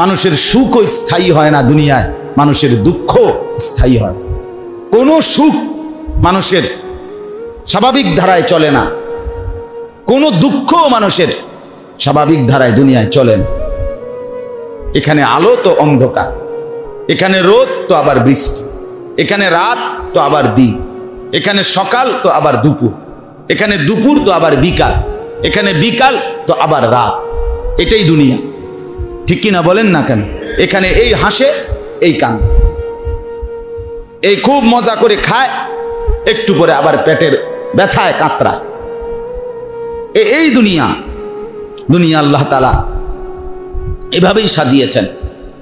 মানুষের সুখও স্থায়ী হয় না দুনিয়ায়, মানুষের দুঃখ স্থায়ী হয়। কোনো সুখ মানুষের স্বাভাবিক ধারায় চলে না, কোনো দুঃখ মানুষের স্বাভাবিক ধারায় দুনিয়ায় চলে না। এখানে আলো তো অন্ধকার, এখানে রোদ তো আবার বৃষ্টি, এখানে রাত তো আবার দিন, এখানে সকাল তো আবার দুপুর, এখানে দুপুর তো আবার বিকাল, এখানে বিকাল তো আবার রাত। এটাই দুনিয়া, ঠিক কিনা বলেন না কেন? এখানে এই হাসে, এই কান, এই খুব মজা করে খায়, একটু পরে আবার পেটের ব্যথায় কাতরায়। এই দুনিয়া। দুনিয়া আল্লাহ তাআলা এভাবেই সাজিয়েছেন,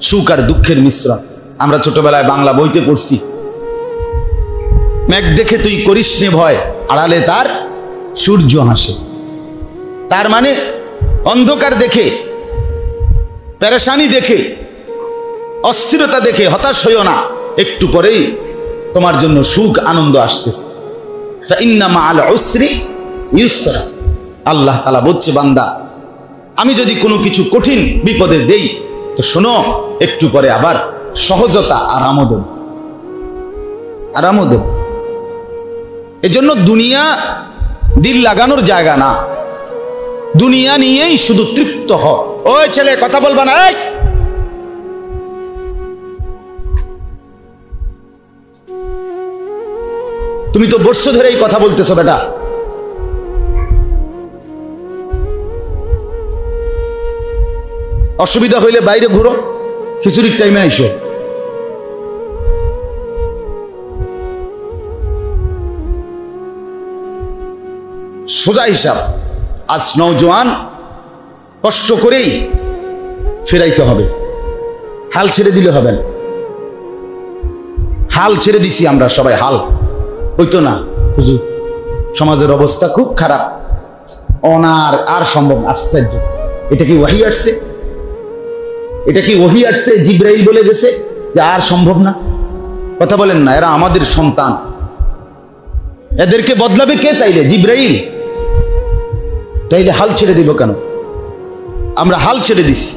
সুখ আর দুঃখের মিশ্রণ। আমরা ছোটবেলায় বাংলা বইতে পড়ছি, মেঘ দেখে তুই করিস নে ভয়, আড়ালে তার সূর্য হাসে। তার মানে অন্ধকার দেখে, পেরেশানি দেখে, অস্থিরতা দেখে হতাশ হইও না, একটু পরেই তোমার জন্য সুখ আনন্দ আসতেছে। ইন্না মাআল উসরি ইউসরা। আল্লাহ তাআলা বলছে, বান্দা আমি যদি কোনো কিছু কঠিন বিপদে দেই তো শোনো, একটু পরে আবার সহজতা আরামও দেব, আরামও দেব। এজন্য দুনিয়া দিল লাগানোর জায়গা না, দুনিয়া নিয়েই শুধু তৃপ্ত হ। ওই ছেলে কথা বলবা না, তুমি তো বর্ষ ধরে এই কথা বলতেছো বেটা। অসুবিধা হইলে বাইরে ঘুরো, খিচুড়ির টাইমে আইসো। সোজা হিসাব, আজ নওজোয়ান কষ্ট করেই ফেরাইতে হবে, হাল ছেড়ে দিলে হবে না। হাল ছেড়ে দিছি আমরা সবাই, হাল হইতো না। হুজুর সমাজের অবস্থা খুব খারাপ, অনার আর সম্ভব। আশ্চর্য, এটা কি ওহী আসছে? এটা কি ওহী আসছে? জিবরাইল বলে গেছে যে আর সম্ভব না? কথা বলেন না, এরা আমাদের সন্তান, এদেরকে বদলাবে কে? তাইলে জিবরাইল। তাইলে হাল ছেড়ে দিব কেন? আমরা হাল ছেড়ে দিছি।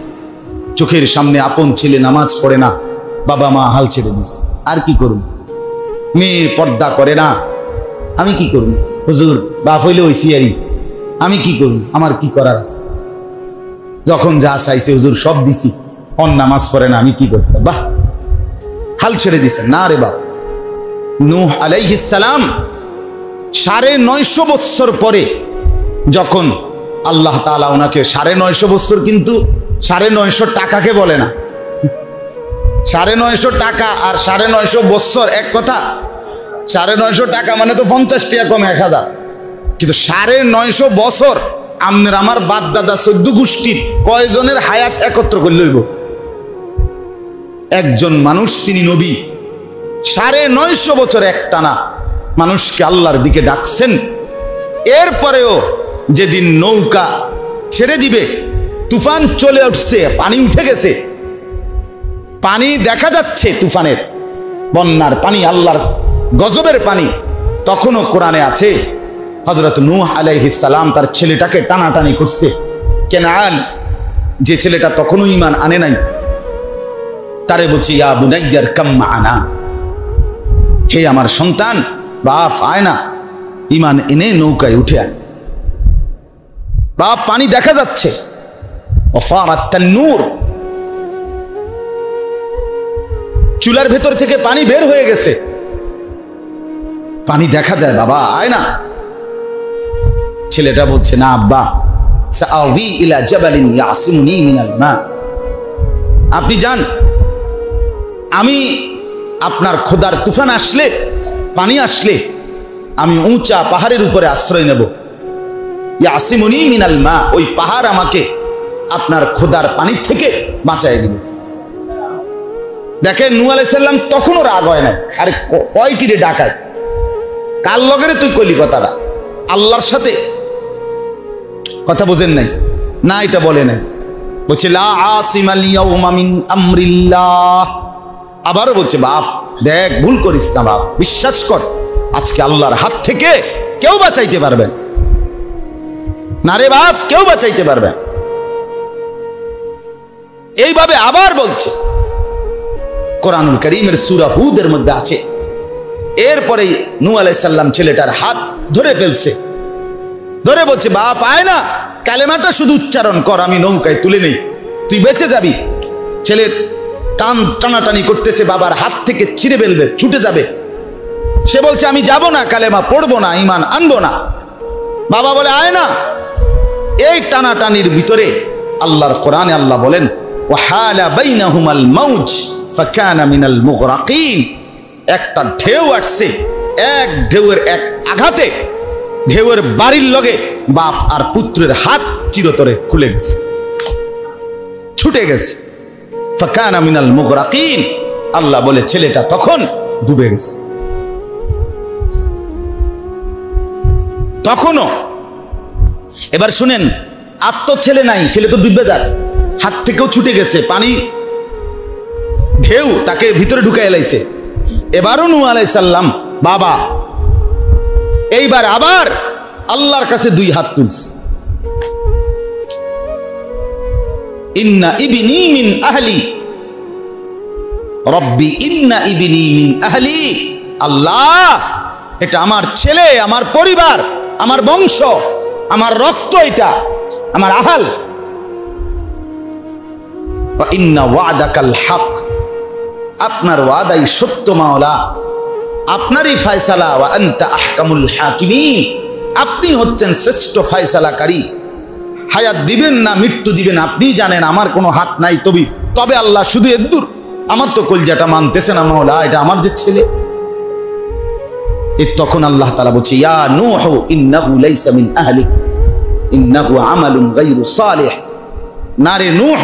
চোখের সামনে আপন ছেলে নামাজ পড়ে না, বাবা মা হাল ছেড়ে দিছি। আর কি করুন? মেয়ে পর্দা করে না, আমি কি করুন? হুজুর বাপ হইলে ওই সিয়ারি, আমি কি করুন? আমার কি করার আছে? যখন যা চাইছে হুজুর সব দিছি, অন নামাজ পড়ে না, আমি কি করতে? বাহ, হাল ছেড়ে দিছেন না রে বাপ। নূহ আলাইহিস সালাম 950 বছর পরে যখন আল্লাহ তাআলা ওনাকে 950 বছর, কিন্তু 950 টাকাকে বলে না। 950 টাকা আর 950 বছর এক কথা। 950 টাকা মানে তো 50 টাকা কম 1000, কিন্তু 950 বছর আমনের আমার বাপ দাদা 14 গোষ্ঠীর কয়জনের হায়াত একত্র করলে হইব? একজন মানুষ, তিনি নবী, 950 বছর একটানা মানুষকে আল্লাহর দিকে ডাকছেন। এরপরেও যেদিন নৌকা ছেড়ে দিবে, তুফান চলে উঠছে, পানি উঠে গেছে, পানি দেখা যাচ্ছে, তুফানের বন্যার পানি, আল্লাহর গজবের পানি, তখনও কোরআনে আছে হযরত নূহ আলাইহিস সালাম তার ছেলেটাকে টানাটানি করছে। কেনান, যে ছেলেটা তখনও ঈমান আনে নাই, তারে বলছে ইয়া বুনাইয়ার কাম মা'ানা, হে আমার সন্তান, বাপ আয় না, ঈমান এনে নৌকায় উঠে আয়। বাপ, পানি দেখা যাচ্ছে, ওয়াফারাত তান্নূর, চুলার ভেতর থেকে পানি বের হয়ে গেছে, পানি দেখা যায়, বাবা আয় না। ছেলেটা বলছে না আব্বা, সাআবি ইলা জাবালিন ইয়াসিমুনি মিনাল মা, আপনি যান, আমি আপনার খোদার তুফান আসলে, পানি আসলে আমি উঁচা পাহাড়ের উপরে আশ্রয় নেব। ইয়াসিমুনি মিনাল মা, ওই পাহাড় আমাকে আপনার খোদার পানি থেকে বাঁচায় দিবে। দেখেন নূহ আলাইহিস সালাম তখনও রাগ হয় না। আরে কয় কি রে ডাকায়, কার লগেরে তুই কইলি কথাটা? আল্লাহর সাথে কথা বোঝেন নাই না? এটা বলে নাই, বলছে লা আসিমাল ইয়াউমা মিন আমরিল্লাহ। আবারও বলছে বাপ দেখ, ভুল করিস না বাপ, বিশ্বাস কর, আজকে আল্লাহর হাত থেকে কেউ বাঁচাইতে পারবে না রে বাপ, কেউ বাঁচাইতে পারবে। এইভাবে আবার বলছে, কোরআনুল কারীমের সূরা হুদের মধ্যে আছে। এরপরে নূহ আলাইহিস সালাম ছেলেটার হাত ধরে ফেলছে, ধরে বলছে, বাপ আয় না, কালেমাটা শুধু উচ্চারণ কর, আমি নৌকায় তুলে নেই, তুই বেঁচে যাবি। ছেলের টানাটানি করতেছে, বাবার হাত থেকে ছিঁড়ে ফেলবে, ছুটে যাবে। সে বলছে, আমি যাব না, কালেমা পড়বো না, ঈমান আনবো না। বাবা বলে, আয় না। এই টানাটানির ভিতরে আল্লাহর কোরআনে আল্লাহ বলেন, ওয়াহালা বাইনাহুমাল মাউজ ফাকানা মিনাল মুগরাকিন। একটা ঢেউ আসছে, এক ঢেউয়ের এক আঘাতে ঢেউয়ের বাড়ির লগে বাপ আর পুত্রের হাত চিরতরে খুলে গেছে, ছুটে গেছে। ফাকানা মিনাল মুগরাকিন, আল্লাহ বলে ছেলেটা তখন ডুবে গেছে। তখনও এবার শুনেন, আর তো ছেলে নাই, ছেলে তো ডুবে যায়, হাত থেকেও ছুটে গেছে, পানি ঢেউ তাকে ভিতরে ঢুকে এলাইছে। এবারও নূহ আলাইহিস সালাম বাবা এইবার আবার আল্লাহর কাছে দুই হাত তুলছে, ইন্না ইবনি মিন আহলি রব্বি ইন্না ইবনি মিন আহলি। আল্লাহ, এটা আমার ছেলে, আমার পরিবার, আমার বংশ, আমার রক্ত, এটা আমার আহাল। ওয়া ইন্না ওয়াদাকাল হক, আপনার ওয়াদাই সত্য মাওলা, আপনারই ফয়সালা। ওয়া আনতা আহকামুল হাকিমিন, আপনি হচ্ছেন শ্রেষ্ঠ ফয়সালাকারী। হায়াত দিবেন না মৃত্যু দিবেন আপনি জানেন, আমার কোনো হাত নাই। তবে আল্লাহ শুধু এদ্দুর, আমার তো কলজাটা মানতেছে না মাওলা, এটা আমার যে ছেলে। তখন আল্লাহ তাআলা বলছে, ইয়া নূহ ইন্নাহু লাইসা মিন আহলিক ইন্নাহু আমালুন গায়রু সালিহ। না রে নূহ,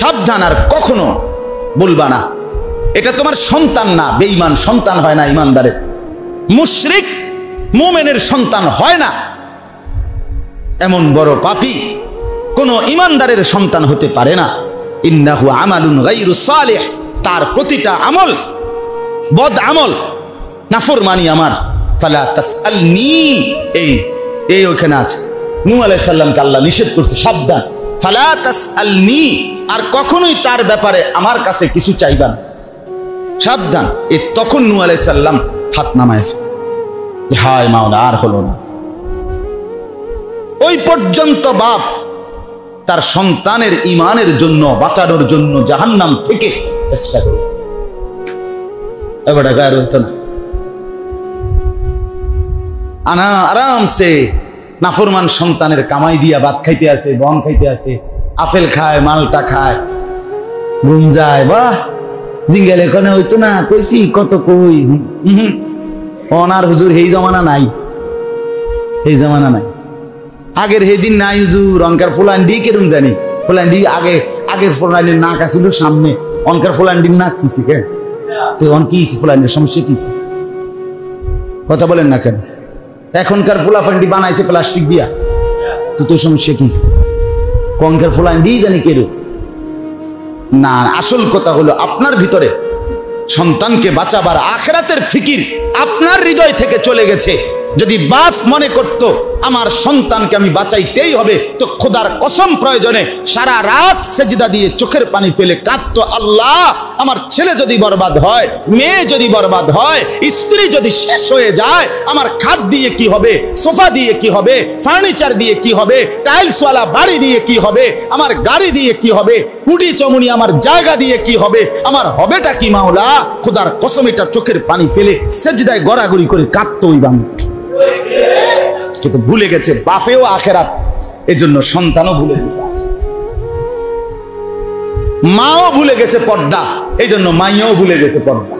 সাবধান, আর কখনো বলবা না এটা তোমার সন্তান না। বেঈমান সন্তান হয় না ঈমানদারের, মুশরিক মুমিনের সন্তান হয় না। এমন বড় পাপী কোন ঈমানদারের সন্তান হতে পারে না। ইন্নাহু আমালুন গায়রু সালিহ, তার প্রতিটা আমল বদ আমল, নাফরমানি আমার। ফালা তাসআলনি, এই ওখানে আছে, নূহ আলাইহিস সালামকে আল্লাহ নিষেধ করছে, সাবধান, ফালা তাসআলনি, আর কখনোই তার ব্যাপারে আমার কাছে কিছু চাইবা না, সাবধান। তখন নূহ আলাইহিস সালাম হাত নামায় ফেলছে, হায় মাওলা, আর হলো না। ওই পর্যন্ত বাপ তার সন্তানের ঈমানের জন্য বাঁচানোর জন্য জাহান্নাম থেকে চেষ্টা করে, এবারে গায়ের হতো না। আরামসে নাফরমান সন্তানের কামাই দিয়া ভাত খাইতে আছে, বন খাইতে আছে, আপেল খায়, মালটা খায়, ঘুম যায়। বাহ, জিঙ্গেল এখানে হইতো না, কইছি কত কই। অনার হুজুর এই জমানা নাই, এই জমানা নাই। আগের হেদিন নাই হুজুর, অনকার ফুলান্ডি কেরম জানি, ফুলান্ডি আগের ফুলান্ডির নাক আছিল সামনে, অনকার ফুলান্ডির নাক পিছি। কে তো অন কি ফুলান্ডির সমস্যা কি? কথা বলেন না কেন? এখনকার ফুলাফান্ডি বানাইছে প্লাস্টিক দিয়া, তো সমস্যা কি? কনকার ফুলান্ডি জানি কেরম না। আসল কথা হলো আপনার ভিতরে সন্তানকে বাঁচাবার আখিরাতের ফিকির আপনার হৃদয় থেকে চলে গেছে। যদি বাপ মনে করত আমার সন্তানকে আমি বাঁচাইতেই হবে, তো খোদার কসম প্রয়োজনে সারা রাত সেজদা দিয়ে চোখের পানি ফেলে কাঁদতো, আল্লাহ আমার ছেলে যদি বরবাদ হয়, মেয়ে যদি বরবাদ হয়, স্ত্রী যদি শেষ হয়ে যায়, আমার খাট দিয়ে কি হবে, সোফা দিয়ে কি হবে, ফার্নিচার দিয়ে কি হবে, টাইলসওয়ালা বাড়ি দিয়ে কি হবে, আমার গাড়ি দিয়ে কি হবে, কুটি চমুনি আমার জায়গা দিয়ে কি হবে, আমার হবেটা কি মাওলা? খোদার কসম এটা চোখের পানি ফেলে সেজদায় গড়াগড়ি করে কাঁদতো ওই বাংলা। কিন্তু ভুলে গেছে বাপেও আখেরাত, এজন্য সন্তানও ভুলে গেছে, মাও ভুলে গেছে পর্দা, এই জন্য মাইয়াও ভুলে গেছে পর্দা।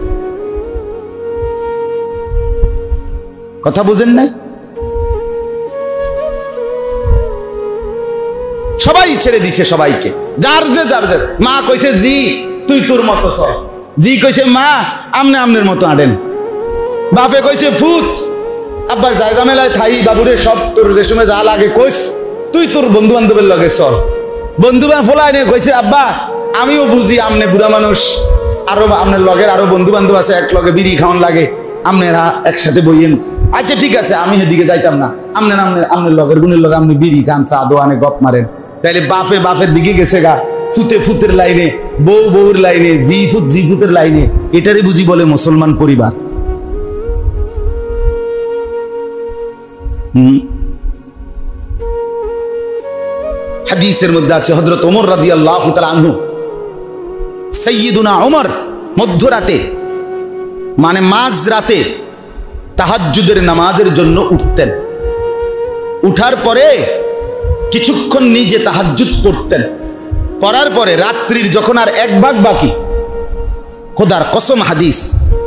কথা বুঝেন নাই? সবাই ছেড়ে দিছে সবাইকে, যার যে মা কইছে জি তুই তোর মতো চল, জি কইছে মা আমনে আমনের মতো আড়েন, বাপে কইছে ফুত আব্বা যায় ঝামেলায় থাই বাবুরে, সব তোর যে সময় যা লাগে কইস, তুই তোর বন্ধু বান্ধবের লগে চল। বন্ধু ফোলাই নিয়ে কইছে আব্বা আমিও বুঝি আমনে বুড়া মানুষ, আরো আমনের লগের আরো বন্ধু বান্ধব আছে, এক লগে বিড়ি খাওয়ান লাগে, আমনেরা একসাথে বইয়েন। আচ্ছা ঠিক আছে, আমি সেদিকে যাইতাম না, আমনের লগের গুণের লগে আপনি বিড়ি খান, চা দোয়ানে গপ মারেন। তাইলে বাপের দিকে গেছে গা, ফুতে ফুতের লাইনে, বউ বউর লাইনে, জি ফুতের লাইনে, এটারই বুঝি বলে মুসলমান পরিবার? হাদিসের মধ্যে আছে হযরত ওমর রাদিয়াল্লাহু তাআলা আনহু, সাইয়্যিদুনা ওমর মধ্যরাতে মানে মাঝরাতে তাহাজ্জুদের নামাজের জন্য উঠতেন। উঠার পরে কিছুক্ষণ নিজে তাহাজ্জুদ পড়তেন, পড়ার পরে রাত্রির যখন আর এক ভাগ বাকি, খোদার কসম হাদিস,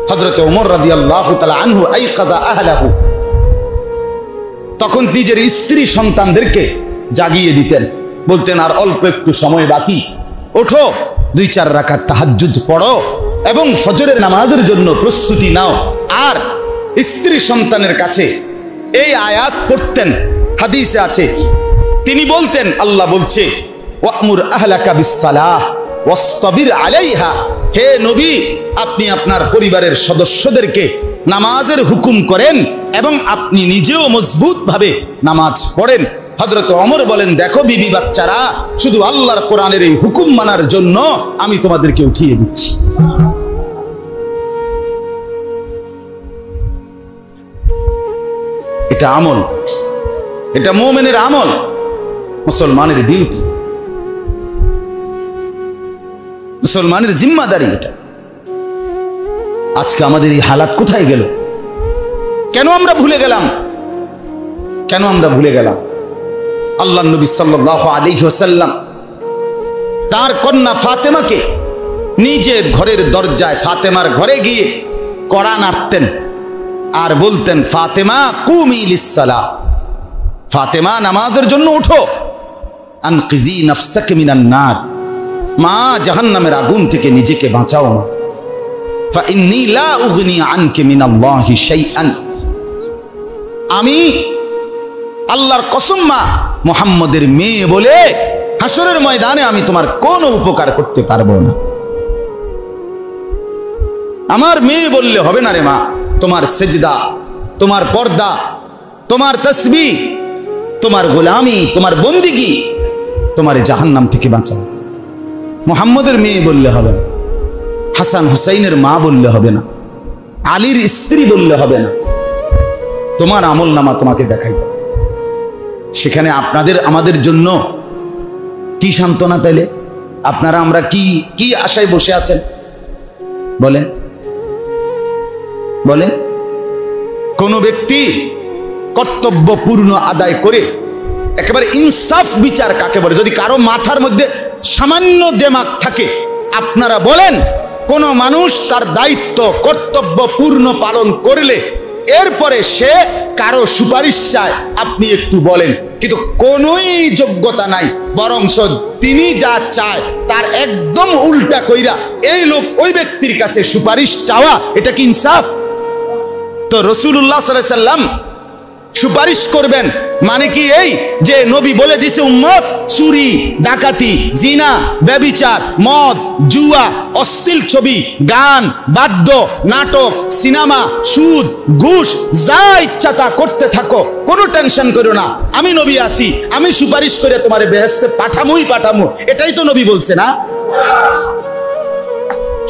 হযরত ওমর রাদিয়াল্লাহু তাআলা আনহু আইকাযা আহলাহু, তখন নিজের স্ত্রী সন্তানদেরকে জাগিয়ে দিতেন, বলতেন আর অল্প একটু সময় বাকি, ওঠো 2-4 রাকাত তাহাজ্জুদ পড়ো এবং ফজরের নামাজের জন্য প্রস্তুতি নাও। আর স্ত্রী সন্তানের কাছে এই আয়াত পড়তেন, হাদিসে আছে, তিনি বলতেন, আল্লাহ বলছে ওয়ামুর আহলাকা বিসসালাহ ওয়াসতাবির আলাইহা, হে নবী আপনি আপনার পরিবারের সদস্যদেরকে নামাজের হুকুম করেন এবং আপনি নিজেও মজবুতভাবে নামাজ পড়েন। হযরত ওমর বলেন, দেখো বিবি বাচ্চারা, শুধু আল্লাহর কোরআনের এই হুকুম মানার জন্য আমি তোমাদেরকে উঠিয়ে দিচ্ছি। এটা আমল, এটা মুমিনের আমল, মুসলমানের ডিউটি, মুসলমানের জিম্মাদারি এটা। আজকে আমাদের এই হালাত কোথায় গেল? কেন আমরা ভুলে গেলাম? কেন আমরা ভুলে গেলাম? আল্লাহর নবী সাল্লাল্লাহু আলাইহি ওয়াসাল্লাম তার কন্যা ফাতেমাকে নিজের ঘরের দরজায়, ফাতেমার ঘরে গিয়ে কড়া নাড়তেন আর বলতেন, ফাতেমা কুমি লিসসালাহ, ফাতেমা নামাজের জন্য ওঠো, আনকিজি নাফসাকা মিনান নার, মা জাহান্নামের আগুন থেকে নিজেকে বাঁচাও মা, ফা ইন্নী লা উগনি আনকি মিনাল্লাহি শাইআন, আমি আল্লাহর কসম মা মুহাম্মদের মেয়ে বলে হাসরের ময়দানে আমি তোমার কোনো উপকার করতে পারবো না। আমার মেয়ে বললে হবে না রে মা, তোমার সেজদা, তোমার পর্দা, তোমার তাসবিহ, তোমার গোলামি, তোমার বন্দিগি তোমার জাহান্নাম থেকে বাঁচাও। মুহাম্মদের মেয়ে বললে হবে না, হাসান হুসাইনের মা বললে হবে না, আলীর স্ত্রী বললে হবে না, তোমার আমল নামা তোমাকে দেখাই। সেখানে আপনাদের আমাদের জন্য কি সান্ত্বনা? তাইলে আপনারা আমরা কি কি আশায় বসে আছেন বলেন? বলেন কোন ব্যক্তি কর্তব্য পূর্ণ আদায় করে একেবারে ইনসাফ বিচার কাকে বলে? যদি কারো মাথার মধ্যে সামান্য দেমাগ থাকে, আপনারা বলেন কোন মানুষ তার দায়িত্ব কর্তব্য পূর্ণ পালন করলে এরপরে সে কারো সুপারিশ চায়, আপনি একটু বলেন। কিন্তু কোনোই যোগ্যতা নাই, বরং তিনি যা চায় তার একদম উল্টা কইরা এই লোক ওই ব্যক্তির কাছে সুপারিশ চাওয়া, এটা কি ইনসাফ? তো রাসূলুল্লাহ সাল্লাল্লাহু আলাইহি সাল্লাম সুপারিশ করবেন মানে কি এই যে নবী বলে দিছে উম্মত চুরি, ডাকাতি, জিনা, ব্যভিচার, মদ, জুয়া, অশ্লীল ছবি, গান, বাদ্য, নাটক, সিনেমা, সুদ, ঘুষ, যা ইচ্ছা তা করতে থাকো, কোনো টেনশন করো না, আমি নবী আছি, আমি সুপারিশ করে তোমারে বেহেশতে পাঠামুই পাঠামু। এটাই তো নবী বলছে না?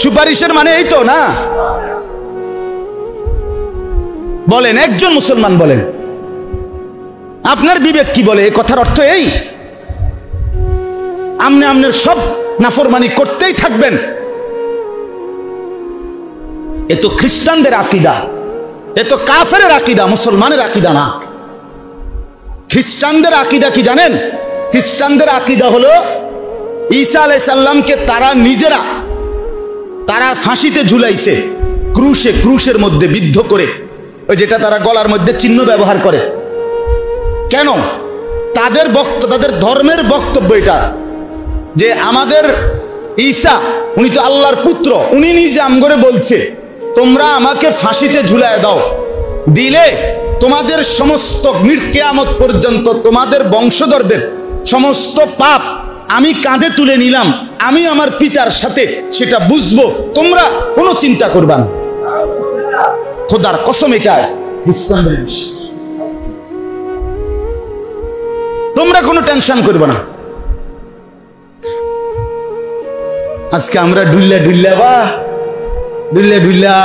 সুপারিশের মানে এই তো না? বলেন একজন মুসলমান বলেন, আপনার বিবেক কি বলে? এই কথার অর্থ এই আপনি আপনার সব নাফরমানি করতেই থাকবেন? এ তো খ্রিস্টানদের আকীদা, এ তো কাফেরের আকীদা, মুসলমানের আকীদা না। খ্রিস্টানদের আকীদা কি জানেন? খ্রিস্টানদের আকীদা হলো ঈসা আলাইহিস সালামকে তারা নিজেরা ফাঁসিতে ঝুলাইছে, ক্রুশের মধ্যে বিদ্ধ করে, ওই যেটা তারা গলার মধ্যে চিহ্ন ব্যবহার করে। কেন? তাদের ধর্মের বক্তব্য এটা যে আমাদের ঈসা উনি তো আল্লাহর পুত্র, উনি নিজে আমগরে বলছে তোমরা আমাকে ফাঁসিতে ঝুলায় দাও, দিলে তোমাদের সমস্ত কিয়ামত পর্যন্ত তোমাদের বংশধরদের সমস্ত পাপ আমি কাঁধে তুলে নিলাম, আমি আমার পিতার সাথে সেটা বুঝবো, তোমরা কোনো চিন্তা করবা না। খোদার কসম এটা খ্রিস্টানদের বিষয়, তোমরা কোনো টেনশন করবে না। আজকে আমরা ডুল্লা ডুল্লা ডুল্লা ডুল্লা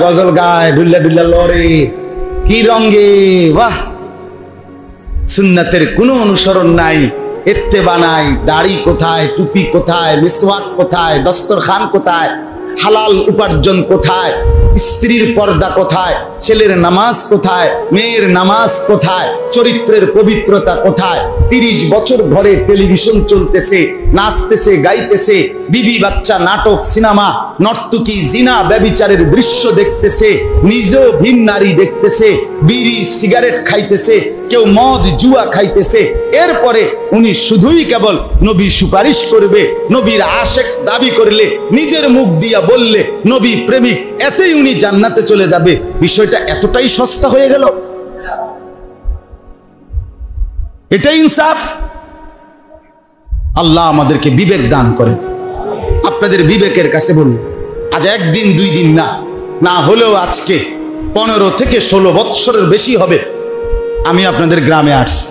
গজল গায়, ডুল্লা ডুল্লা লড়ে, কি রঙে বাহ। সুন্নাতের কোনো অনুসরণ নাই, ইত্তেবা নাই। দাড়ি কোথায়, টুপি কোথায়, মিসওয়াক কোথায়, দস্তরখান কোথায়, হালাল উপার্জন কোথায়, স্ত্রীর পর্দা কোথায়, ছেলের নামাজ কোথায়, মেয়ের নামাজ কোথায়, চরিত্রের পবিত্রতা কোথায়। 30 বছর ঘরে টেলিভিশন চলতেছে, নাচতেছে, গাইতেছে, বিবি বাচ্চা, নাটক, সিনেমা, নর্তকী, জিনা, ব্যভিচারের দৃশ্য দেখতেছে, নিজেও ভিন নারী দেখতেছে, বিড়ি সিগারেট খাইতেছে, কেউ মদ জুয়া খাইতেছে। এরপরে উনি শুধুই কেবল নবী সুপারিশ করবে, নবীর আশেক দাবি করলে, নিজের মুখ দিয়া বললে নবী প্রেমিক, এতেই উনি জান্নাতে চলে যাবে। বিষয়টা এতটাই সস্তা হয়ে গেল? এটাই ইনসাফ? আল্লাহ আমাদেরকে বিবেক দান করে। আপনাদের বিবেকের কাছে বলুন, আজ একদিন 2 দিন না, না হলেও আজকে 15 থেকে 16 বৎসরের বেশি হবে আমি আপনাদের গ্রামে আসছি।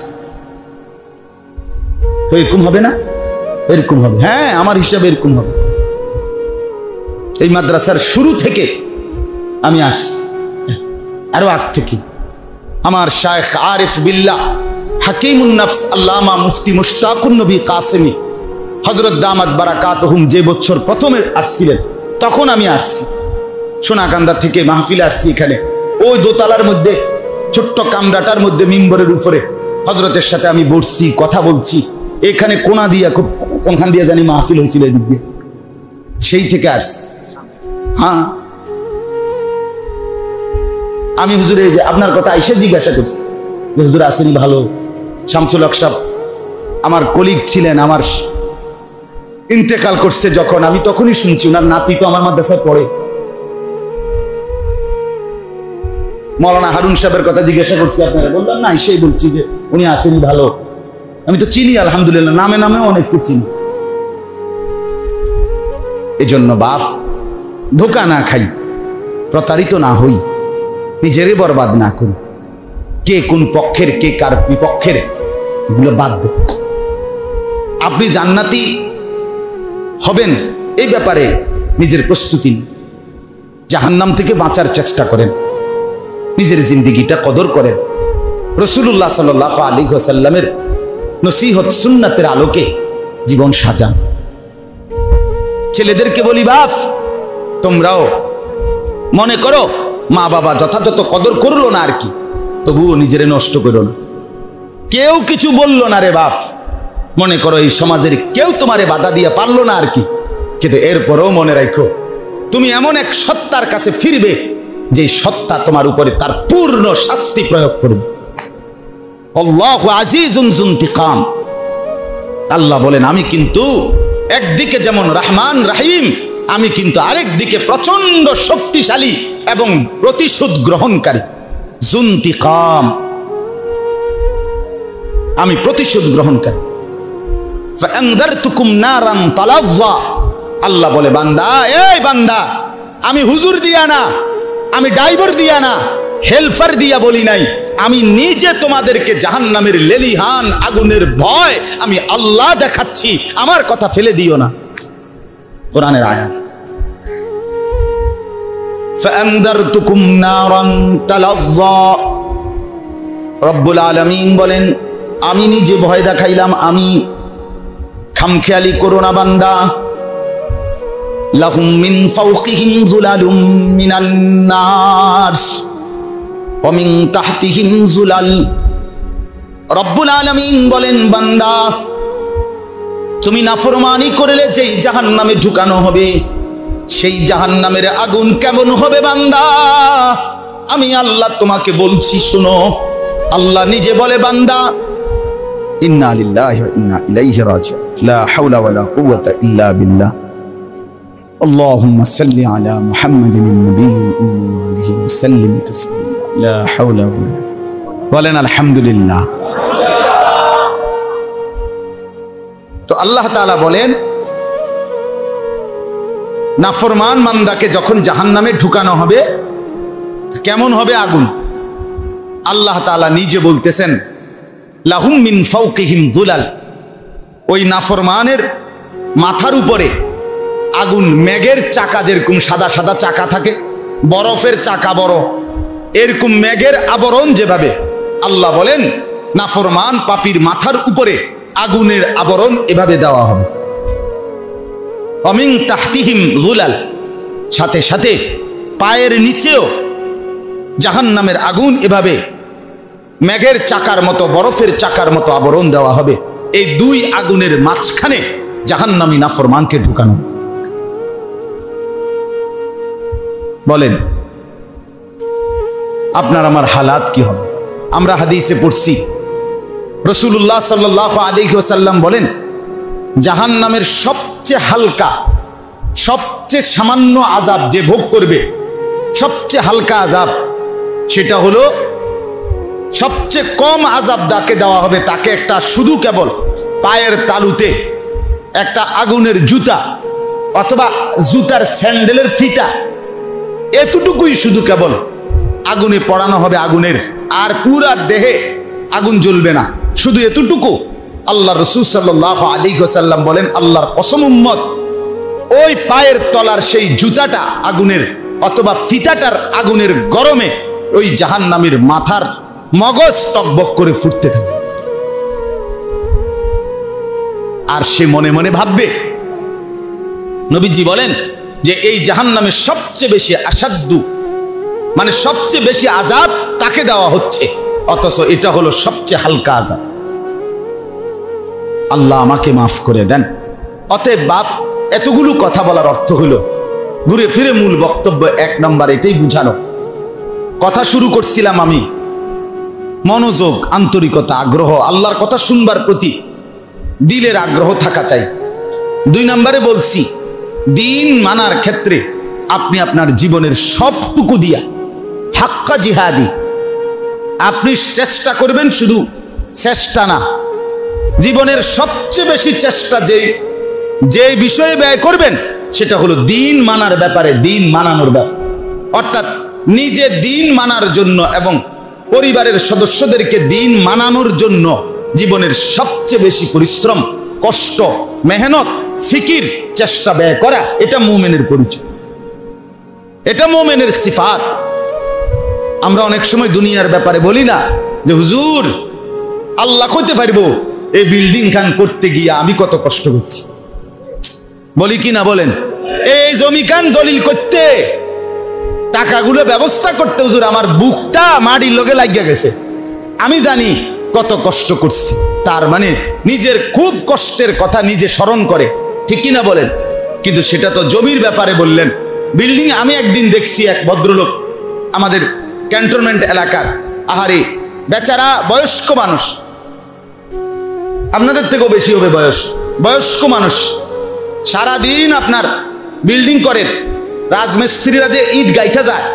তো এরকম হবে না? এরকম হবে, হ্যাঁ, আমার হিসাবে এরকম হবে। এই মাদ্রাসার শুরু থেকে আমি আসছি, আরো আগ থেকে। আমার শায়েখ আরিফ বিল্লাহ হাকিমুন নফস আল্লামা মুফতি মুশতাকুন নবী কাসেমি হযরত দামাত বারাকাতুহুম যে বছর প্রথমে আসছিলেন, তখন আমি আসছি সোনাকান্দা থেকে মাহফিলে আসছি। এখানে ওই দোতলার মধ্যে ছোট্ট কামরাটার মধ্যে মিম্বরের উপরে হযরতের সাথে আমি বসছি, কথা বলছি। এখানে কোনা দিয়া, খুব কোনখান দিয়ে জানি মাহফিল হয়েছিল এদিক দিয়ে, সেই থেকে আসছি। হ্যাঁ, আমি হুজুর এই যে আপনার কথা এসে জিজ্ঞাসা করছি, হুজুর আসেনি ভালো? শামসুল হক সাহেব আমার কলিগ ছিলেন, আমার ইন্তেকাল করছে যখন, আমি তখনই শুনছি। ওনার নাতি তো আমার মাদ্রাসায় পড়ে। মৌলানা হারুন সাহেবের কথা জিজ্ঞাসা করছি, আপনারা বললাম না, এসেই বলছি যে উনি আসেনি ভালো। আমি তো চিনি আলহামদুলিল্লাহ, নামে নামেও অনেককে চিনি। এই জন্য বাপ, ধোকা না খাই, প্রতারিত না হই, নিজেরে বরবাদ না করি। কে কোন পক্ষের, কে কার বিপক্ষের, এগুলো বাদ দে। আপনি জান্নাতি হবেন এই ব্যাপারে নিজের প্রস্তুতি নিন। জাহান্নাম থেকে বাঁচার চেষ্টা করেন, নিজের জিন্দেগিটা কদর করেন। রাসূলুল্লাহ সাল্লাল্লাহু আলাইহি ওয়াসাল্লামের নসিহত সুন্নাতের আলোকে জীবন সাজান। ছেলেদেরকে বলি, বাপ তোমরাও মনে করো মা বাবা যথাযথ কদর করলো না আর কি, তবুও নিজেরে নষ্ট করো না। কেউ কিছু বললো না রে বাপ, মনে করো এই সমাজের কেউ তোমারে বাধা দিয়ে পারলো না আর কি, কিন্তু এরপরেও মনে রাখো তুমি এমন এক সত্তার কাছে ফিরবে যে সত্তা তোমার উপরে তার পূর্ণ শাস্তি প্রয়োগ করবে। আল্লাহু আজিজুন যুনতিকাম। আল্লাহ বলেন, আমি কিন্তু একদিকে যেমন রহমান রহিম, আমি কিন্তু আরেক দিকে প্রচন্ড শক্তিশালী এবং প্রতিশোধ গ্রহণকারী। যুনতিকাম, আমি প্রতিশোধ গ্রহণকারী। ফাআনযারতুকুম নারান তালাজ্জা। আল্লাহ বলে, বান্দা, এই বান্দা, আমি হুজুর দিয়া না, আমি ড্রাইভার দিয়া না, হেল্পার দিয়া বলি নাই, আমি নিজে তোমাদেরকে জাহান্নামের লেলিহান আগুনের ভয় আমি আল্লাহ দেখাচ্ছি। আমার কথা ফেলে দিও না। কোরআনের আয়াত। ফাআনযারতুকুম নারান তালাজ্জা। রব্বুল আলামিন বলেন, আমি নিজে ভয় দেখাইলাম, আমি। খামখেয়ালি করো না বান্দা। লাহুম মিন ফাওকিহিম যুলালুম মিনান নার ওয়া মিন তাহতিহিম যুলাল। রব্বুল আলামিন বলেন, বান্দা তুমি নাফরমানি করলে যেই জাহান্নামে ঢুকানো হবে, সেই জাহান্নামের আগুন কেমন হবে বান্দা, আমি আল্লাহ তোমাকে বলছি শোনো। আল্লাহ নিজে বলে, বান্দা ইন্না লিল্লাহি ওয়া ইন্না ইলাইহি রাজিউন, লা হাওলা ওয়ালা কুওয়াতা ইল্লা বিল্লাহ। اللهم صل على محمد النبي وآله وسلم تسليما لا حول ولا قوة বলেন আলহামদুলিল্লাহ। তো আল্লাহ তাআলা বলেন, নাফরমান বান্দাকে যখন জাহান্নামে ঢুকানো হবে কেমন হবে আগুন, আল্লাহ তাআলা নিজে বলতেছেন, লাহুম মিন ফাওকিহিম যুলাল। ওই নাফরমানের মাথার উপরে আগুন, মেঘের চাকা যেরকম সাদা সাদা চাকা থাকে, বরফের চাকা বড়, এরকম মেঘের আবরণ যেভাবে, আল্লাহ বলেন নাফরমান পাপীর মাথার উপরে আগুনের আবরণ এভাবে দেওয়া হবে। অমিন তাহতিহিম যুলাল, সাথে সাথে পায়ের নিচেও জাহান্নামের আগুন এভাবে মেঘের চাকার মতো, বরফের চাকার মতো আবরণ দেওয়া হবে। এই দুই আগুনের মাঝখানে জাহান্নামী নাফরমানকে ঢুকানো। বলেন আপনার আমার হালাত কি হবে? আমরা হাদিসে পড়ছি রাসূলুল্লাহ সাল্লাল্লাহু আলাইহি ওয়াসাল্লাম বলেন, জাহান্নামের সবচেয়ে হালকা, সবচেয়ে সামান্য আযাব যে ভোগ করবে, সবচেয়ে হালকা আযাব, সেটা হলো সবচেয়ে কম আযাব যাকে দেওয়া হবে তাকে একটা শুধু কেবল পায়ের তালুতে একটা আগুনের জুতা অথবা জুতার স্যান্ডেলের ফিতা, এতটুকুই শুধু কেবল আগুনে পড়ানো হবে আগুনের, আর পুরা দেহে আগুন জ্বলবে না, শুধু এতটুকু। আল্লাহ রাসূল সাল্লাল্লাহু আলাইহি ওয়াসাল্লাম বলেন, আল্লাহর কসম উম্মত, ওই পায়ের তলার সেই জুতাটা আগুনের অথবা ফিতাটার আগুনের গরমে ওই জাহান্নামীর মাথার মগজ টকবক করে ফুটতে থাকে। আর সে মনে মনে ভাববে, নবীজি বলেন যে এই জাহান্নামের সবচেয়ে বেশি আসাদ্দু, মানে সবচেয়ে বেশি আযাব তাকে দেওয়া হচ্ছে, অথচ এটা হলো সবচেয়ে হালকা আযাব। আল্লাহ আমাকে মাফ করে দেন। অতএব বাপ, এতগুলো কথা বলার অর্থ হলো ঘুরে ফিরে মূল বক্তব্য এক নম্বর এটাই বুঝানো। কথা শুরু করছিলাম আমি, মনোযোগ, আন্তরিকতা, আগ্রহ, আল্লাহর কথা শুনবার প্রতি দিলের আগ্রহ থাকা চাই। দুই নম্বরে বলছি, দিন মানার ক্ষেত্রে আপনি আপনার জীবনের সবটুকু দিয়া হাক্কা জিহাদি, আপনি চেষ্টা করবেন, শুধু চেষ্টা না, জীবনের সবচেয়ে বেশি চেষ্টা যে বিষয়ে ব্যয় করবেন সেটা হলো দিন মানার ব্যাপারে, দিন মানানোর ব্যাপার। অর্থাৎ নিজে দিন মানার জন্য এবং পরিবারের সদস্যদেরকে দিন মানানোর জন্য জীবনের সবচেয়ে বেশি পরিশ্রম, কষ্ট, মেহনত, ফিকির, চেষ্টা ব্যয় করা, এটা মুমিনের পরিচয়, এটা মুমিনের সিফাত। আমরা অনেক সময় দুনিয়ার ব্যাপারে বলি না যে হুজুর আল্লাহ হইতে পারবো, এই বিল্ডিং খান করতে গিয়ে আমি কত কষ্ট করছি, বলি কি না বলেন? এই জমি খান দলিল করতে, টাকাগুলো ব্যবস্থা করতে হুজুর আমার বুকটা মাটির লগে লাগিয়া গেছে, আমি জানি কত কষ্ট করছি। তার মানে নিজের খুব কষ্টের কথা নিজে স্মরণ করে, ঠিক কিনা বলেন? কিন্তু সেটা তো জমির ব্যাপারে বললেন। বিল্ডিং আমি একদিন দেখছি এক ভদ্রলোক আমাদের ক্যান্টনমেন্ট এলাকার, আহারে বেচারা বয়স্ক মানুষ, আপনাদের থেকেও বেশি হবে বয়স্ক মানুষ, সারাদিন আপনার বিল্ডিং করেন, রাজমিস্ত্রিরা যে ইট গাইতে যায়,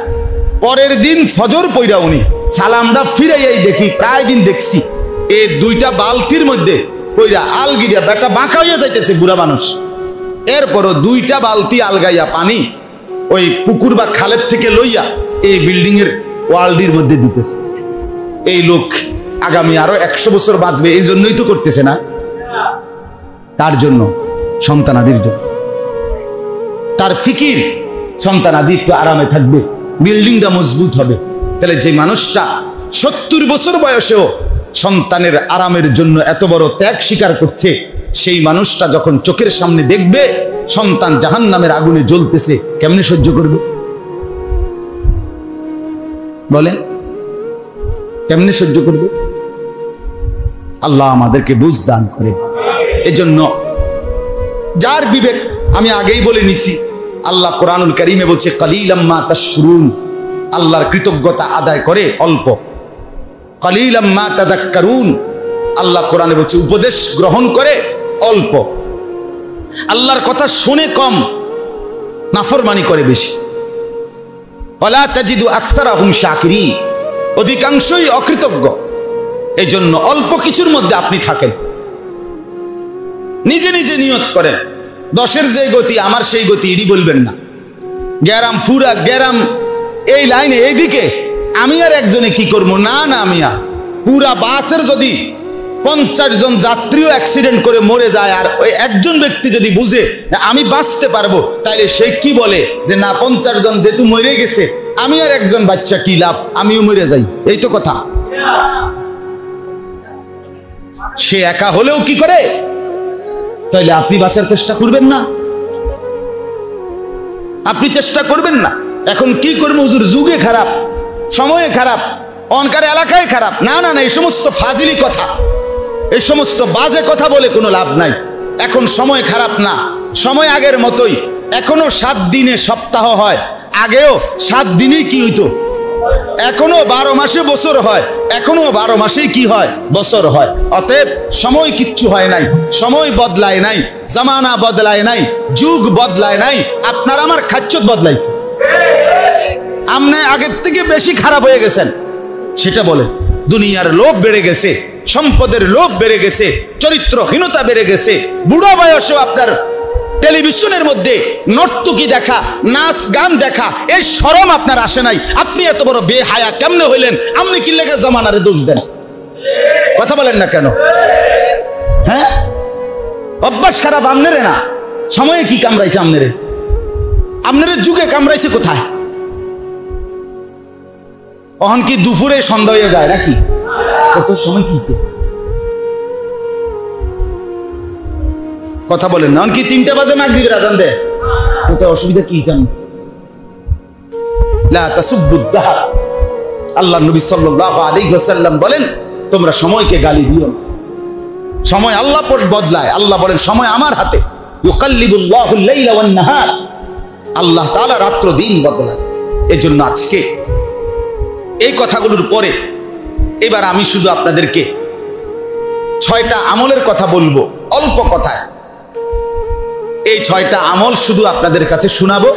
পরের দিন ফজর পইরা উনি সালামটা ফিরাইয়াই দেখি, প্রায় দিন দেখছি এই দুইটা বালতির মধ্যে পইরা আলগিরিয়া বেটা বাঁকা হইয়া যাইতেছে বুড়া মানুষ, এরপরও দুইটা বালতি আলগাইয়া পানি ওই পুকুর বা খালের থেকে লইয়া এই বিল্ডিং এর ওয়ালডির মধ্যে দিতেছে। এই লোক আগামী আরো 100 বছর বাঁচবে, এই জন্যই তো করতেছে না। তার জন্য সন্তানাদির জন্য তার ফিকির, সন্তানাদি একটু আরামে থাকবে, বিল্ডিংটা মজবুত হবে। তাহলে যে মানুষটা 70 বছর বয়সেও সন্তানের আরামের জন্য এত বড় ত্যাগ স্বীকার করছে, সেই মানুষটা যখন চোখের সামনে দেখবে সন্তান জাহান্নামের আগুনে জ্বলতেছে, কেমনে সহ্য করবে বলেন? কেমনে সহ্য করবে? আল্লাহ আমাদেরকে বুঝ দান করে। এজন্য যার বিবেক, আমি আগেই বলে নিছি, আল্লাহ কোরআনুল কারীমে বলছে কালিলাম মা তাশকুরুন, আল্লাহর কৃতজ্ঞতা আদায় করে অল্প, কালিলাম মা তাযাক্কারুন, আল্লাহ কোরআনে বলছে উপদেশ গ্রহণ করে অল্প, আল্লাহর কথা শুনে কম, নাফরমানি করে বেশি। ওয়ালা তাজিদু আকসারাহুম শাকিরিন, অধিকাংশই অকৃতজ্ঞ। এই জন্য অল্প কিছুর মধ্যে আপনি থাকেন, নিজে নিজে নিয়ত করেন 10-এর যে গতি আমার সেই গতি, এডি বলবেন না। গ্যারাম পুরা গ্যারাম এই লাইনে এইদিকে আমি আর একজনে কি করবো, না না মিয়া, পুরা বাসের যদি 50 জন যাত্রীও অ্যাক্সিডেন্ট করে মরে যায়, আর ওই একজন ব্যক্তি যদি বুঝে আমি বাঁচতে পারবো, তাইলে সে কি বলে যে না 50 জন যেহেতু মরে গেছে, আমি আর একজন বাচ্চা কি লাভ, আমিও মরে যাই। এই তো কথা। সে একা হলেও কি করে, তাইলে আপনি বাঁচার চেষ্টা করবেন না? আপনি চেষ্টা করবেন না? এখন কি করবো হুজুর, যুগে খারাপ, সময়ে খারাপ, অনকার এলাকায় খারাপ। না না না, এই সমস্ত ফাজিলি কথা, এই সমস্ত বাজে কথা বলে কোনো লাভ নাই। এখন সময় খারাপ না, সময় আগের মতোই। এখনো 7 দিনে সপ্তাহ হয়, আগেও 7 দিনেই কি হইতো, এখনো 12 মাসে বছর হয়, এখনো 12 মাসেই কি হয়, বছর হয়। অতএব সময় কিচ্ছু হয় নাই, সময় বদলায় নাই, জামানা বদলায় নাই, যুগ বদলায় নাই, আপনার আমার খাচ্চত বদলাইছে। আপনি আগের থেকে বেশি খারাপ হয়ে গেছেন, সেটা বলে। দুনিয়ার লোভ বেড়ে গেছে, সম্পদের লোভ বেড়ে গেছে, চরিত্রহীনতা বেড়ে গেছে। বুড়া বয়সেও আপনার টেলিভিশনের মধ্যে নর্তকী দেখা, নাচ গান দেখা, এই শরম আপনার আসে নাই। আপনি এত বড় বেহায়া কেমনে হইলেন? আপনি কি লেগে জামানারে দোষ দেন? কথা বলেন না কেন? হ্যাঁ, অভ্যাস খারাপ আমনেরে না, সময়ে কি কামড়াইছে আমনেরে? আমনেরে যুগে কামড়াইছে কোথায়? অহন কি দুপুরে সন্ধ্যা হয়ে যায় নাকি? কত সময় কিছে? কথা বলেন না। অহন কি 3টা বাজে মাগরিবের আযান দেয়? কোথায় অসুবিধা কি জানেন? লা তাসুব্বুদ দাহর। আল্লাহ নবী সাল্লাল্লাহু আলাইহি ওয়াসাল্লাম বলেন, তোমরা সময়কে গালি দিও না। সময় আল্লাহ পর বদলায়। আল্লাহ বলেন সময় আমার হাতে। ইউকাল্লিবুল্লাহুল লাইলা ওয়ান নাহার। আল্লাহ তাআলা রাত্র দিন বদলায়। এজন্য আজকে এই কথাগুলোর পরে এবার আমি শুধু আপনাদেরকে 6টা আমলের কথা বলবো, অল্প কথায়। এই 6টা আমল শুধু আপনাদের কাছে শোনাবো,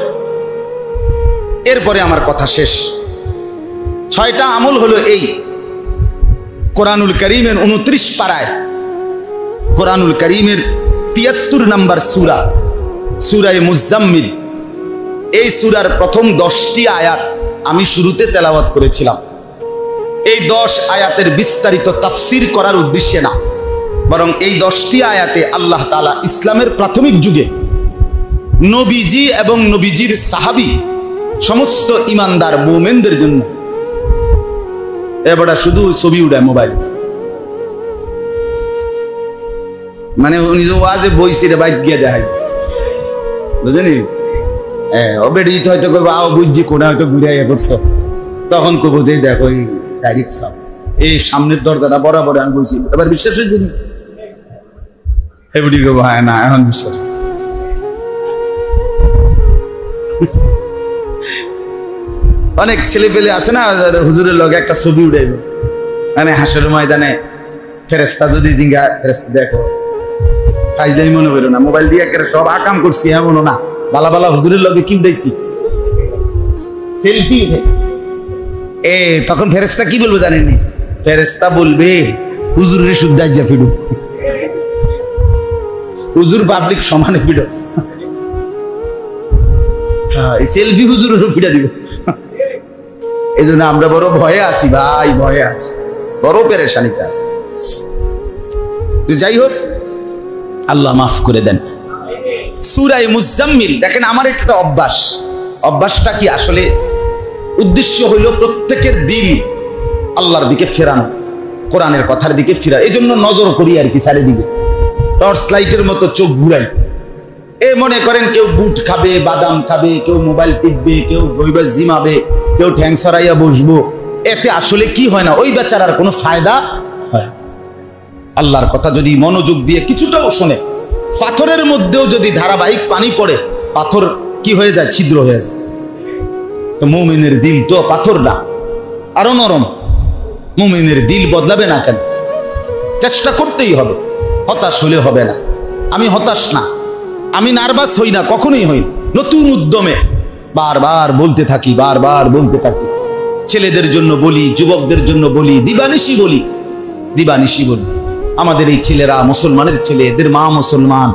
এরপরে আমার কথা শেষ। 6টা আমল হলো এই। কোরআনুল কারীমের 29 পারায়, কোরআনুল কারীমের 73 নম্বর সূরা, সূরা মুজাম্মিল। এই সূরার প্রথম 10টি আয়াত আমি শুরুতে তেলাওয়াত করেছিলাম। এই 10 আয়াতের বিস্তারিত তাফসীর করার উদ্দেশ্যে না, বরং এই 10টি আয়াতে আল্লাহ তাআলা ইসলামের প্রাথমিক যুগে নবীজি এবং নবীজির সাহাবী সমস্ত ইমানদার মুমিনদের জন্য, এবারে শুধু ছবি উড়ায় মোবাইল, মানে উনি যে ওয়াজে বইছি রে বাইক গিয়ে দেখাই, বুঝেনি? অবেডিত হয়তো কইবো আও বুঝছি কোনা হয়তো ঘুরাইয়া করছো, তখন কইবো যে দেখো এই ডাইরেক্ট সাপ, এই সামনের দরজাটা বরাবর আমি বলছি। এবার বিশ্বাস হয়েছে? এবারে কইবো হ্যাঁ না এখন বিশ্বাস হয়েছে। অনেক ছেলে পেলে আছে না, হুজুরের লগে একটা ছবি উড়াইব, মানে হাসরের ময়দানে ফেরেশতা যদি জিঙ্গা, ফেরেশতা দেখো ফাইজলাই মনে করো না, মোবাইল দিয়ে একেবারে সব আকাম করছি এমনও না, বালা বালা হুজুরের লগে কি উঠাইছি, সেলফি উঠে। তখন ফেরেশতা কি বলবো জানেননি? ফেরেশতা বলবে হুজুরের শুদ্ধাজ্জা ফিডু, হুজুর পাবলিক সমানে ফিডো, সেলফি হুজুরের ফিডা দিব। এই জন্য আমরা বড় ভয়ে আছি ভাই, ভয়ে আছি, বড় পেরেশানিতে আছি। যাই হোক, আল্লাহ মাফ করে দেন। সূরা মুজাম্মিল দেখেন, আমার একটা অভ্যাস, অভ্যাসটা কি আসলে উদ্দেশ্য হইল প্রত্যেকের দিল আল্লাহর দিকে ফেরানো, কোরআনের কথার দিকে ফেরা। এই জন্য নজর করি আর কি, চারিদিকে টর্চ লাইটের মতো চোখ ঘুরাই। মনে করেন কেউ বুট খাবে, বাদাম খাবে, কেউ মোবাইল টিপবে, কেউ বইবার জিমাবে, কেউ ঠ্যাং সরাইয়া বসবো। এতে আসলে কি হয় না, ওই বেচারার কোনো ফায়দা হয়। আল্লাহর কথা যদি মনোযোগ দিয়ে কিছুটাও শোনে, পাথরের মধ্যেও যদি ধারাবাহিক পানি পড়ে, পাথর কি হয়ে যায়, ছিদ্র হয়ে যায়। তো মুমিনের দিল তো পাথর না, আরো নরম। মুমিনের দিল বদলাবে না কেন? চেষ্টা করতেই হবে, হতাশ হলে হবে না। আমি হতাশ না, আমি নার্ভাস হই না, কখনোই হই। নতুন উদ্যমে বারবার বলতে থাকি, বারবার বলতে থাকি। ছেলেদের জন্য বলি, যুবকদের জন্য বলি, দিবানিশি বলি, দিবানিশি বলি। আমাদের এই ছেলেরা মুসলমানের ছেলে, এদের মা মুসলমান,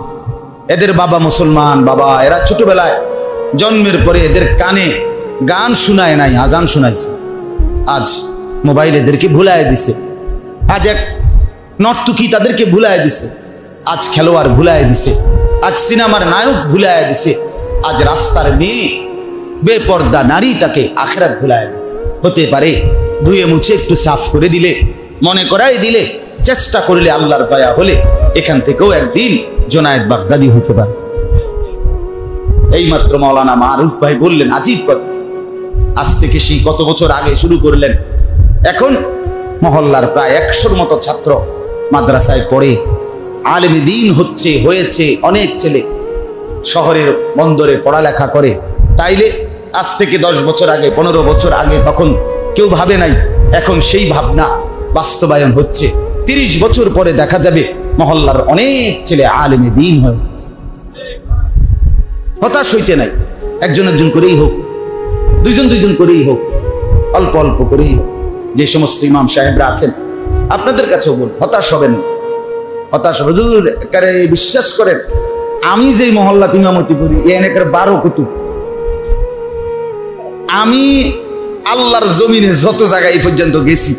এদের বাবা মুসলমান। বাবা এরা ছোটবেলায় জন্মের পরে এদের কানে গান শোনায় নাই, আজান শোনাইছে। আজ মোবাইল এদেরকে ভুলায় দিছে। আজ এক নর্তকী তাদেরকে ভুলায় দিছে, আজ খেলোয়াড় ভুলায় দিছে, আজ সিনেমার নায়ক ভুলায় দিছে, আজ রাস্তার মেয়ে বেপর্দা নারী তাকে আখিরাত ভুলায় দিছে। হতে পারে ধুয়ে মুছে একটু সাফ করে দিলে, মনে করাই দিলে, চেষ্টা করলে, আল্লাহর দয়া হলে এখান থেকেও একদিন জুনায়েদ বাগদাদি হতে পারে। এইমাত্র মাওলানা মারুফ ভাই বললেন আজীব কথা, আজ থেকে সেই কত বছর আগে শুরু করলেন, এখন মহল্লার প্রায় 100-র মতো ছাত্র মাদ্রাসায় পড়ে, আলেমে দ্বীন হয়েছে অনেক ছেলে, শহরের বন্দরে পড়ালেখা করে। তাইলে আজ থেকে 10 বছর আগে, 15 বছর আগে তখন কেউ ভাবে নাই, এখন সেই ভাবনা বাস্তবায়ন হচ্ছে। 30 বছর পরে দেখা যাবে মহল্লার অনেক ছেলে আলেমে দ্বীন হয়ে গেছে। হতাশ হইতে নাই, একজন একজন করেই হোক, দুইজন করেই হোক, অল্প অল্প করেই হোক। যে সমস্ত ইমাম সাহেবরা আছেন আপনাদের কাছেও বল, হতাশ হবেন না, হতাশ হুজুর বিশ্বাস করেন, আমি যে মহল্লাতে ইমামতি করি এখানে 12 কুতুব। আমি আল্লাহর জমিনে যত জায়গায় এই পর্যন্ত গেছি,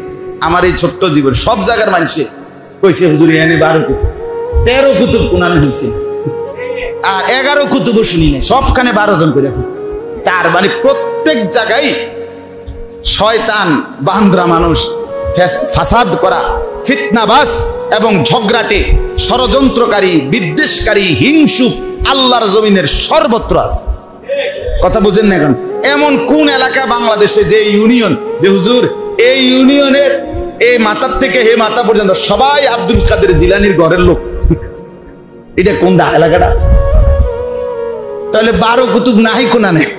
আমার এই ছোট্ট জীবন সব জায়গার মানুষে কইছে হুজুর এখানে 12 কুতুব, 13 কুতুব কোনান হয়েছে, আর 11 কুতুবও শুনি নাই, সবখানে 12 জন করে। তার মানে প্রত্যেক জায়গায় শয়তান বান্দরা মানুষ, ফাসাদ করা, ফিতনাবাজ এবং ঝগড়াটে, ষড়যন্ত্রকারী, বিদ্বেষকারী, হিংসুক আল্লাহর জমিনের সর্বত্র আছে। কথা বুঝেন না? এখন এমন কোন এলাকা বাংলাদেশে যে ইউনিয়ন, যে হুজুর এই ইউনিয়নের এই মাথার থেকে হে মাথা পর্যন্ত সবাই আব্দুল কাদের জিলানির ঘরের লোক, এটা কোন এলাকাটা? তাহলে 12 কুতুব নাহি কোনা নেই,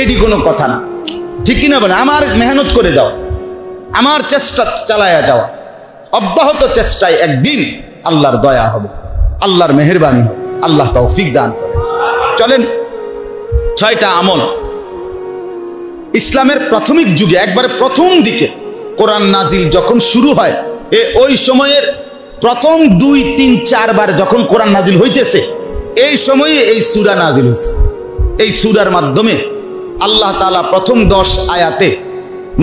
এটি কোনো কথা না, ঠিক কিনা বলে? আমার মেহনত করে যাও, আমার চেষ্টা চালায়া যাওয়া, অব্যাহত চেষ্টায় একদিন আল্লাহর দয়া হবে, আল্লাহর মেহেরবানি হবে, আল্লাহ তৌফিক দান করে। চলেন 6টা আমল ইসলামের প্রাথমিক যুগে, একবারে প্রথম দিকে কোরআন নাজিল যখন শুরু হয়, ওই সময়ের প্রথম 2, 3, 4 বার যখন কোরআন নাজিল হইতেছে, এই সময়ে এই সূরা নাজিল হয়েছে। এই সূরার মাধ্যমে আল্লাহ তাআলা প্রথম 10 আয়াতে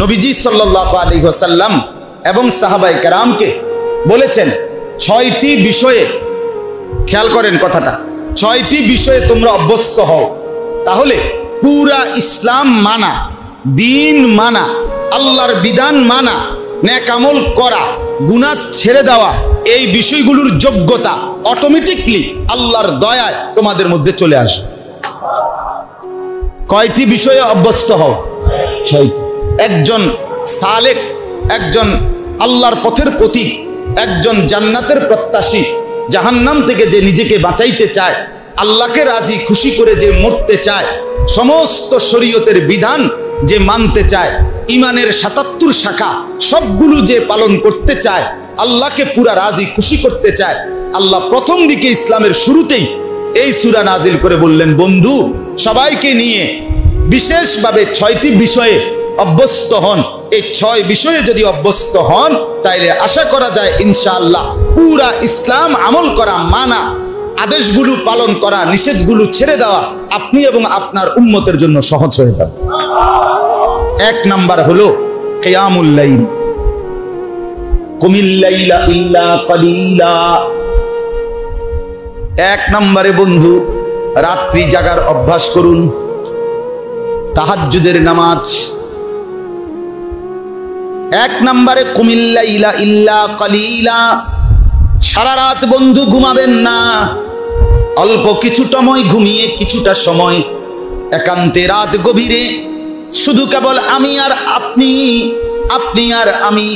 নবীজি সাল্লাল্লাহু আলাইহি ওয়াসাল্লাম এবং সাহাবায়ে কেরামকে বলেছেন 6টি বিষয়ে, খেয়াল করেন কথাটা, 6টি বিষয়ে তোমরা অভ্যস্ত হও, তাহলে পুরা ইসলাম মানা, দ্বীন মানা, আল্লাহর বিধান মানা, নেক আমল করা, গুনাহ ছেড়ে দেওয়া, এই বিষয়গুলোর যোগ্যতা অটোমেটিকলি আল্লাহর দয়ায় তোমাদের মধ্যে চলে আসবে। কয়টি বিষয়ে অভ্যস্ত হও? 6টি। একজন সালেক, একজন আল্লাহর পথের প্রতীক, একজন জান্নাতের প্রত্যাশী, জাহান্নাম থেকে যে নিজেকে বাঁচাইতে চায়, আল্লাহকে রাজি খুশি করে যে মরতে চায়, সমস্ত শরীয়তের বিধান যে মানতে চায়, ইমানের 77 শাখা সবগুলো যে পালন করতে চায়, আল্লাহকে পুরা রাজি খুশি করতে চায়, আল্লাহ প্রথম দিকে ইসলামের শুরুতেই এই সূরা নাজিল করে বললেন, বন্ধু সবাইকে নিয়ে বিশেষভাবে 6টি বিষয়ে অভ্যস্ত হন। এই 6 বিষয়ে যদি অভ্যস্ত হন, তাইলে আশা করা যায় ইনশাআল্লাহ পুরা ইসলাম আমল করা, মানা, আদেশগুলো পালন করা, নিষেধগুলো ছেড়ে দেওয়া আপনি এবং আপনার উম্মতের জন্য সহজ হয়ে যাবে। 1 নাম্বার হলো কিয়ামুল লাইল। কুমিল লাইলা ইল্লা কালিলা। 1 নম্বরে বন্ধু রাত্রি জাগার অভ্যাস করুন, তাহাজ্জুদের নামাজ। 1 নম্বরে কুমিল লাইলা ইল্লা কালিলা, সারা রাত বন্ধু ঘুমাবেন না, অল্প কিছু সময় ঘুমিয়ে কিছুটা সময় একান্তে রাত গভীরে শুধু কেবল আমি আর আপনি, আপনি আর আমি,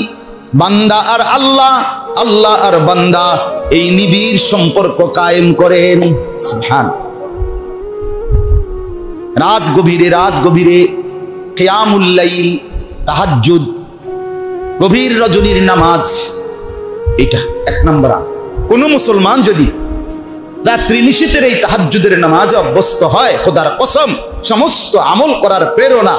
বান্দা আর আল্লাহ, আল্লাহ আর বান্দা, এই নিবিড় সম্পর্ক কায়েম করেন। সুবহান। রাত গভীরে কিয়ামুল লাইল, তাহাজ্জুদ, গভীর রজনীর নামাজ, এটা 1 নম্বর। কোন মুসলমান যদি রাত্রি নিশীথের এই তাহাজ্জুদের নামাজে অভ্যস্ত হয়, খোদার কসম সমস্ত আমল করার প্রেরণা,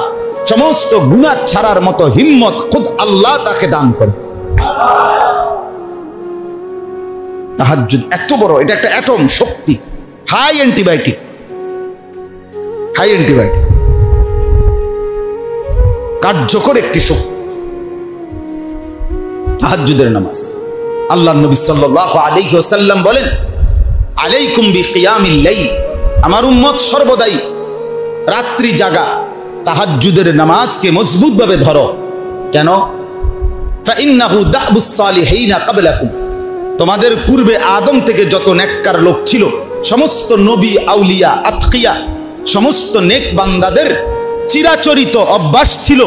সমস্ত গুনাহ ছাড়ার মতো হিম্মত খুদ আল্লাহ তাকে দান করে। তাহাজ্জুদ এত বড়, এটা একটা অ্যাটম শক্তি, হাই অ্যান্টিবায়োটিক, কার্যকর একটি শক্তি তাহাজ্জুদের নামাজ। আল্লাহ নবী সাল্লাল্লাহু আলাইহি ওয়াসাল্লাম বলেন, আলাইকুম বিকিয়ামিল লাইল, আমার উম্মত সর্বদাই রাত্রি জাগা তাহাজ্জুদের নামাজকে মজবুতভাবে ধরো। কেন? ফাইন্নাহু দাবুস সালিহিনা ক্বাবলাকুম, তোমাদের পূর্বে আদম থেকে যত নেককার লোক ছিল, সমস্ত নবী আউলিয়া আতকিয়া, সমস্ত নেক বান্দাদের চিরাচরিত অভ্যাস ছিল,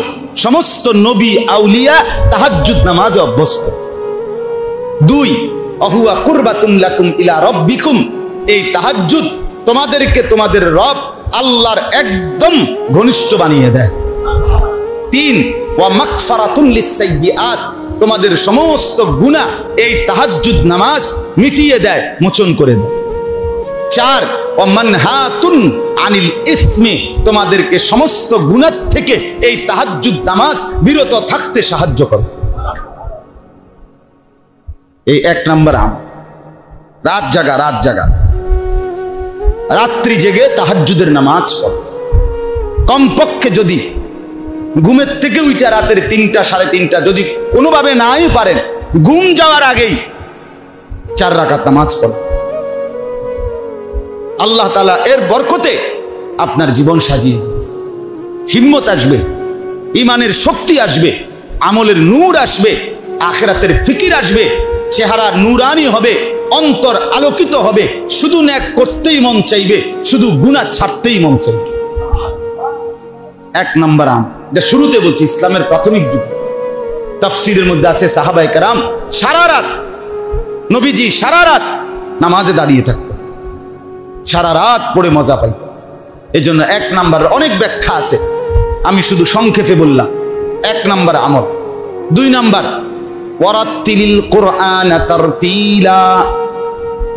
সমস্ত নবী আউলিয়া তাহাজ্জুদ নামাজে অভ্যস্ত। 2, অহুয়া কুরবাতুন লাকুম ইলা রাব্বিকুম, এই তাহাজ্জুদ তোমাদেরকে তোমাদের রব আল্লাহর একদম ঘনিষ্ঠ বানিয়ে দেয়। 3, ওয়া মাগফিরাতুন লিস-সাইয়্যাত, তোমাদের সমস্ত গুনাহ এই তাহাজ্জুদ নামাজ মিটিয়ে দেয়, মোচন করে দেয়। 4, ওয়া মানহাতুন আনিল ইসমি, তোমাদেরকে সমস্ত গুনাহ থেকে এই তাহাজ্জুদ নামাজ বিরত থাকতে সাহায্য করে। এই 1 নম্বর আমল, রাত জাগা, রাত জাগা, রাত্রি জেগে তাহাজ্জুদের নামাজ পড়ো। কমপক্ষে যদি ঘুমের থেকে উঠা রাতের 3টা 3:30 যদি কোনোভাবে নাই পারেন, ঘুম যাওয়ার আগেই 4 রাকাত নামাজ পড়ো। আল্লাহ তাআলা এর বরকতে আপনার জীবন সাজিয়ে, হিম্মত আসবে, ইমানের শক্তি আসবে, আমলের নূর আসবে, আখিরাতের ফিকির আসবে, চেহারা নূরানি হবে, অন্তর আলোকিত হবে, শুধু নেক করতেই মন চাইবে, শুধু গুনাহ ছাড়তেই মন চাইবে। 1 নম্বর আমল, এটা শুরুতে বলছি, ইসলামের প্রাথমিক যুগ। তাফসীরের মধ্যে আছে সাহাবায়ে কেরাম সারা রাত, নবীজি সারা রাত নামাজে দাঁড়িয়ে থাকতেন, সারা রাত পড়ে মজা পাইতেন। এই জন্য 1 নাম্বার, অনেক ব্যাখ্যা আছে, আমি শুধু সংক্ষেপে বললাম 1 নাম্বার আমল। 2 নাম্বার, ওয়ারাত্তিলিল কুরআন তারতিলা,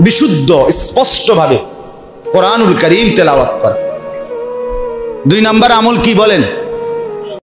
বিশুদ্ধ স্পষ্টভাবে কোরআনুল কারীম তেলাওয়াত করা। 2 নাম্বার আমল কি বলেন?